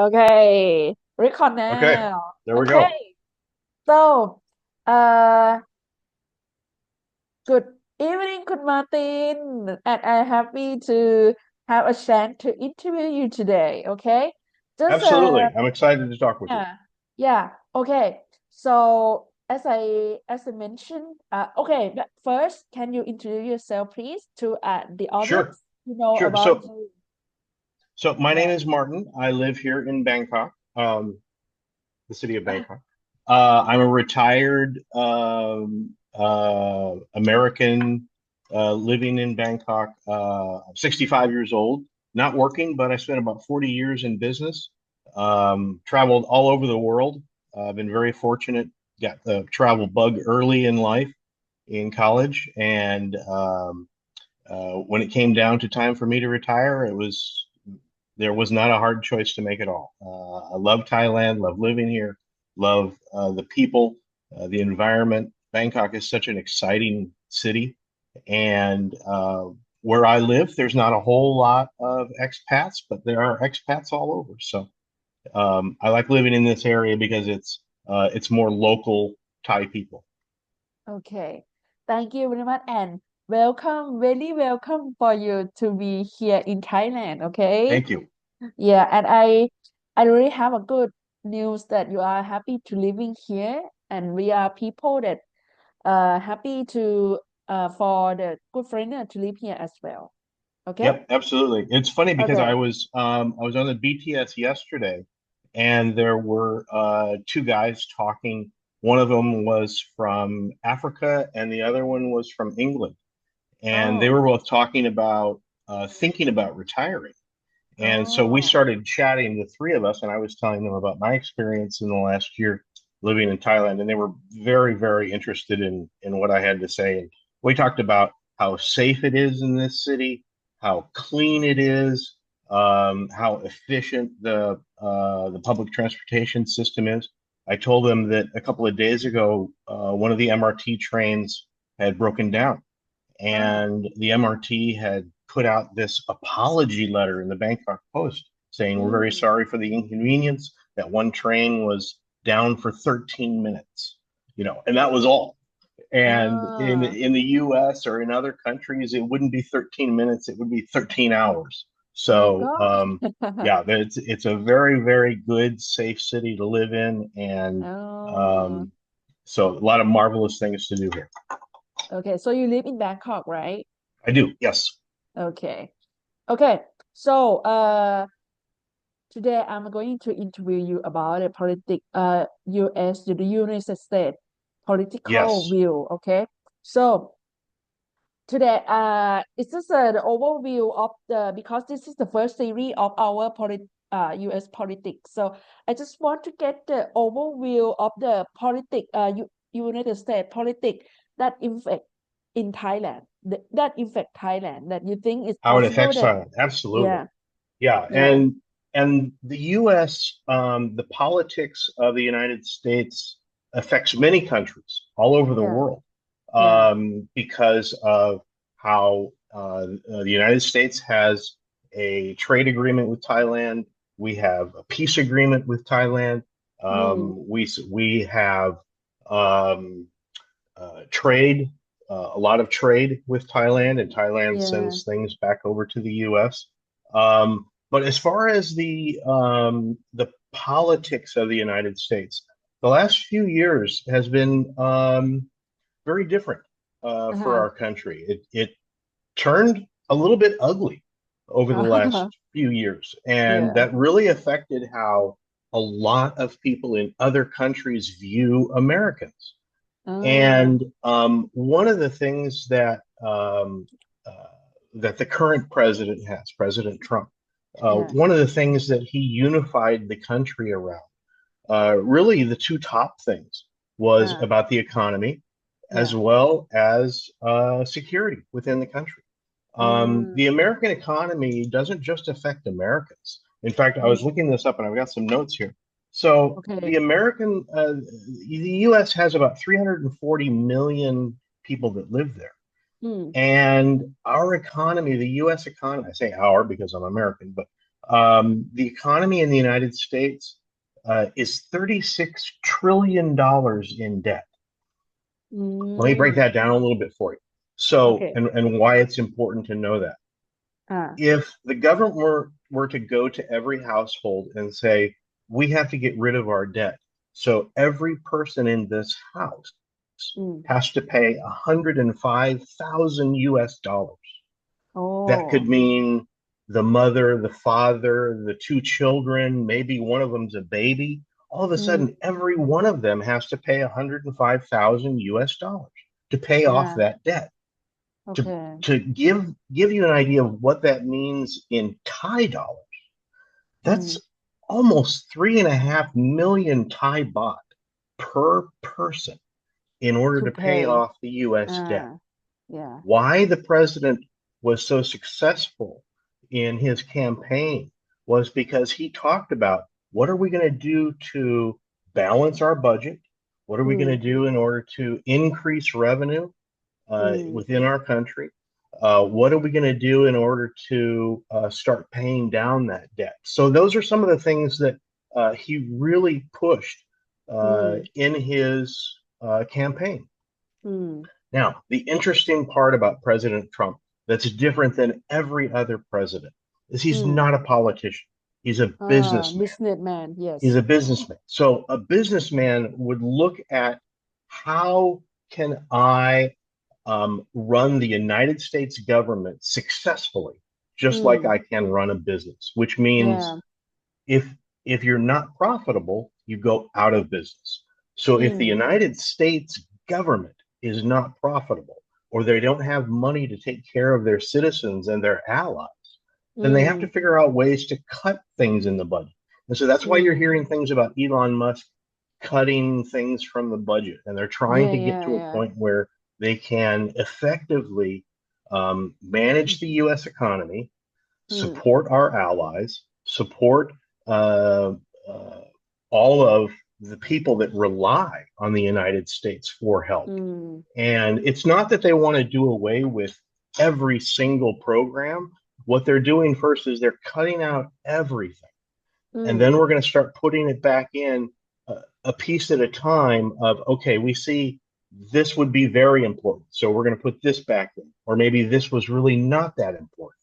Okay, record Okay, now. there we Okay, go. so uh, good evening, Khun Martin, and I'm happy to have a chance to interview you today. Okay, just Absolutely. I'm excited to talk with you. yeah, yeah. Okay, so as I mentioned, okay, but first, can you introduce yourself, please, to the Sure, audience to know sure. about So, you? so my name Yeah. is Martin. I live here in Bangkok, the city of Bangkok. I'm a retired American living in Bangkok. I'm 65 years old, not working, but I spent about 40 years in business. Traveled all over the world. I've been very fortunate. Got the travel bug early in life in college, and when it came down to time for me to retire, there was not a hard choice to make at all. I love Thailand, love living here, love the people, the environment. Bangkok is such an exciting city, and where I live, there's not a whole lot of expats, but there are expats all over. So I like living in this area because it's more local Thai people. Okay, thank you very much and welcome, very welcome for you to be here in Thailand. Okay, Thank you. yeah, and I really have a good news that you are happy to living here, and we are people that happy to for the good foreigner to live here as well. Okay, Yep, absolutely. It's funny because okay. I was on the BTS yesterday, and there were two guys talking. One of them was from Africa, and the other one was from England, and they Oh, were both talking about thinking about retiring. And so we oh, started chatting, the three of us, and I was telling them about my experience in the last year living in Thailand, and they were very, very interested in what I had to say. And we talked about how safe it is in this city, how clean it is, how efficient the public transportation system is. I told them that a couple of days ago, one of the MRT trains had broken down oh, and the MRT had put out this apology letter in the Bangkok Post saying, "We're very mm, sorry for the inconvenience. That one train was down for 13 minutes, and that was all." And in oh, in the US or in other countries, it wouldn't be 13 minutes, it would be 13 hours. oh So God. yeah, it's a very, very good, safe city to live in. And Oh, um, so a lot of marvelous things to do here. okay. So you live in Bangkok, right? I do, yes. Okay. Okay. So, today I'm going to interview you about the US, the United States political Yes. view. Okay. So today, it's just the overview of because this is the first series of our US politics. So I just want to get the overview of the United States politics that infect in Thailand, that infect Thailand, that you think is How it possible affects that, Thailand. Absolutely. yeah, Yeah. yeah, And the US, the politics of the United States affects many countries all over the yeah, world yeah, because of how the United States has a trade agreement with Thailand. We have a peace agreement with Thailand. mm, We have um, trade, a lot of trade with Thailand, and Thailand yeah, sends things back over to the U.S. But as far as the politics of the United States, the last few years has been very different for uh-huh, our country. It turned a little bit ugly over the last uh-huh, few years, and yeah, that really affected how a lot of people in other countries view Americans. uh, And one of the things that the current president has, President Trump, yeah, one of the things that he unified the country around, really the two top things, was uh, about the economy as yeah, well as security within the country. The mm, American economy doesn't just affect Americans. In fact, I mm, was looking this up and I've got some notes here. So okay, the U.S. has about 340 million people that live there. mm, And our economy, the U.S. economy, I say our because I'm American, but The economy in the United States is $36 trillion in debt. Let me break Mm, that down a little bit for you. So, okay. and why it's important to know that. Ah, If the government were to go to every household and say, we have to get rid of our debt, so every person in this house mm. has to pay 105,000 US dollars. That could Oh, mean the mother, the father, the two children, maybe one of them's a baby. All of a mm, sudden, every one of them has to pay 105,000 US dollars to pay off yeah, that debt. To, okay. to give you an idea of what that means in Thai dollars, that's Mm, almost 3.5 million Thai baht per person in order to to pay pay. off the US debt. Ah, yeah. Why the president was so successful in his campaign was because he talked about what are we going to do to balance our budget? What are we going to Mm, do in order to increase revenue mm, within our country? What are we going to do in order to start paying down that debt? So those are some of the things that he really pushed mm, in his campaign. mm, Now, the interesting part about President Trump that's different than every other president is he's mm. not a politician. He's a businessman. Businessman, He's yes. a businessman. So a businessman would look at how can I run the United States government successfully, just like Mm, I can run a business, which means yeah. if if you're not profitable, you go out of business. So if the Mm, United States government is not profitable or they don't have money to take care of their citizens and their allies, then they have to mm, figure out ways to cut things in the budget. And so that's why you're mm. hearing things about Elon Musk cutting things from the budget. And they're trying Yeah, to get yeah, to a yeah. point where they can effectively manage the US economy, Mm, support our allies, support uh, uh, all of the people that rely on the United States for help. mm, And it's not that they want to do away with every single program. What they're doing first is they're cutting out everything. And then mm, we're going to start putting it back in a piece at a time of, okay, we see this would be very important. So we're going to put this back in. Or maybe this was really not that important,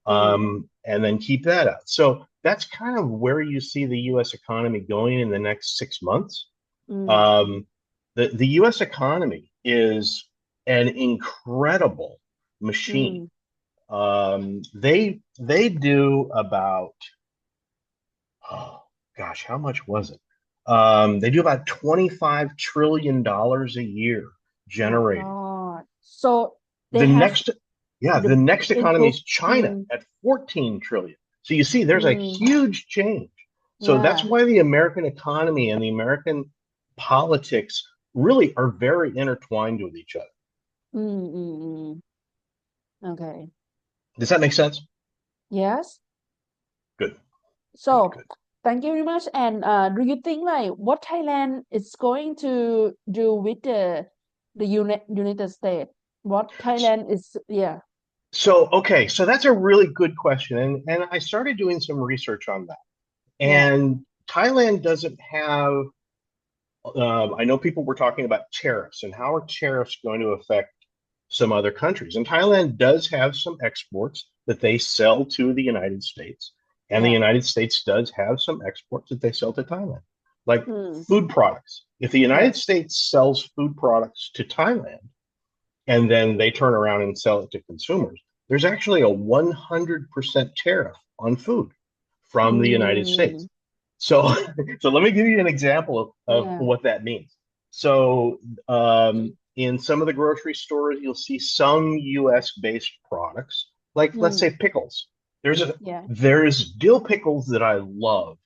mm, and then keep that out. So that's kind of where you see the U.S. economy going in the next 6 months. mm, Um, the U.S. economy is an incredible machine. mm. They do about, oh gosh, how much was it? They do about $25 trillion a year My generating. God. So they The have next, yeah, the the next economy improve. is China Mm, at 14 trillion. So you see, there's a mm, huge change. So that's yeah. why the American economy and the American politics really are very intertwined with each other. Mm, mm, mm. Okay. Does that make sense? Yes. Good, good, So good. thank you very much. And do you think like what Thailand is going to do with the United States? What Thailand is, yeah, So, okay, so that's a really good question. And I started doing some research on that. yeah, And Thailand doesn't have, I know people were talking about tariffs and how are tariffs going to affect some other countries. And Thailand does have some exports that they sell to the United States. And the yeah. United States does have some exports that they sell to Thailand, like Mm, food products. If the United yes. States sells food products to Thailand and then they turn around and sell it to consumers, there's actually a 100% tariff on food from the United Mm, States. So, so let me give you an example of yeah. what that means. So, in some of the grocery stores, you'll see some U.S. based products, like let's Mm, say pickles. There's a yeah. there's dill pickles that I love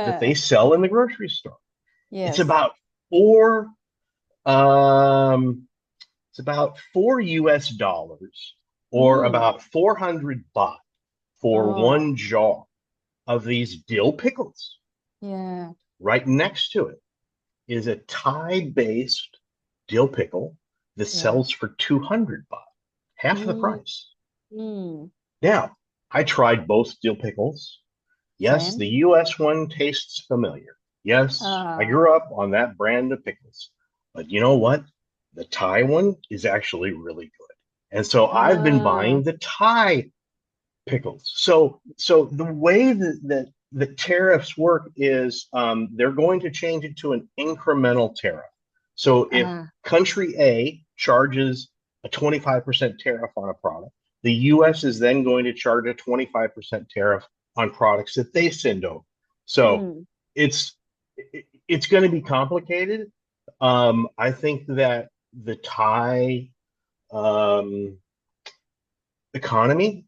that they sell in the grocery store. It's Yes. about four um, it's about $4 US or Mm, about 400 baht for oh, one jar of these dill pickles. yeah. Right next to it is a Thai based dill pickle that Yeah. sells for 200 baht, half the Mm, price. mm, Now, I tried both dill pickles. Yes, the US one tastes familiar. Yes, I Uh, grew up on that brand of pickles. But you know what? The Thai one is actually really good. And so I've been uh, buying the Thai pickles. So the way the tariffs work is they're going to change it to an incremental tariff. So if uh, country A charges a 25% tariff on a product, the US is then going to charge a 25% tariff on products that they send over. So mm, it's it's going to be complicated. I think that the Thai um, economy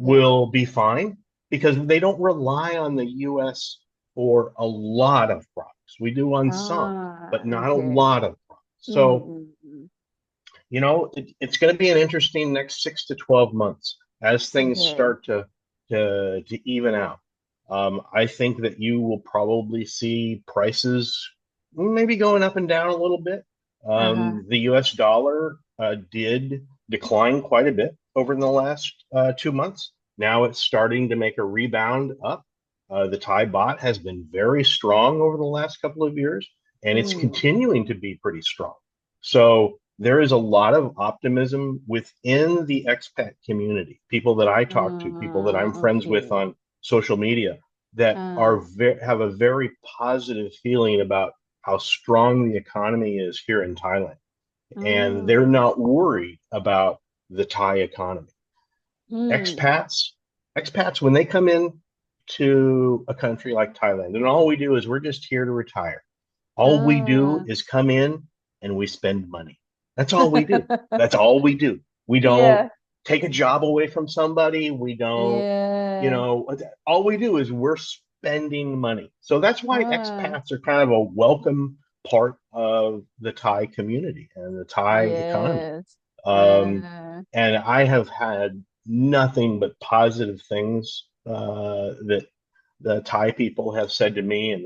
yeah. will be fine because they don't rely on the US for a lot of products. We do on some, but not a Okay. lot of products. Mm, So, mm, mm. it's going to be an interesting next 6 to 12 months as things Okay. start to even out. I think that you will probably see prices maybe going up and down a little bit. Uh-huh. The US dollar did decline quite a bit over the last 2 months. Now it's starting to make a rebound up. The Thai baht has been very strong over the last couple of years, and it's Mm, continuing to be pretty strong. So there is a lot of optimism within the expat community, people that I talk to, people that I'm friends with okay. on social media that Uh, have a very positive feeling about how strong the economy is here in Thailand. And they're mm, not worried about the Thai economy. mm, Expats, expats, when they come in to a country like Thailand, and all we do is we're just here to retire. All we do uh. is come in and we spend money. That's all we do. That's all we do. We don't Yeah. take a job away from somebody. We don't, Yeah. all we do is we're spending money. So that's why Uh, expats are kind of a welcome part of the Thai community and the Thai economy. yes. Um, and I have had nothing but positive things that the Thai people have said to me, and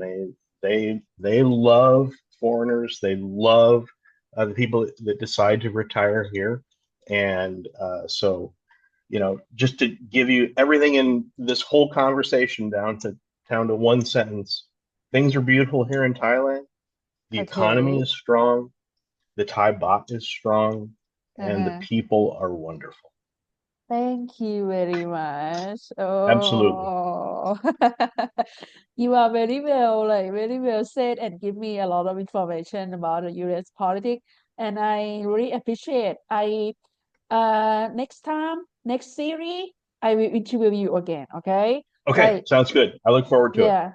they love foreigners. They love the people that decide to retire here, and so just to give you everything in this whole conversation down to one sentence, things are beautiful here in Thailand. The economy okay. is strong. The Thai baht is strong, and the Uh-huh. people are wonderful. Thank you very much. Absolutely. Oh, you are very well, like very well said, and give me a lot of information about the U.S. politics, and I really appreciate. Next time, next series, I will interview you again. Okay, Okay, like sounds good. I look forward to it. yeah,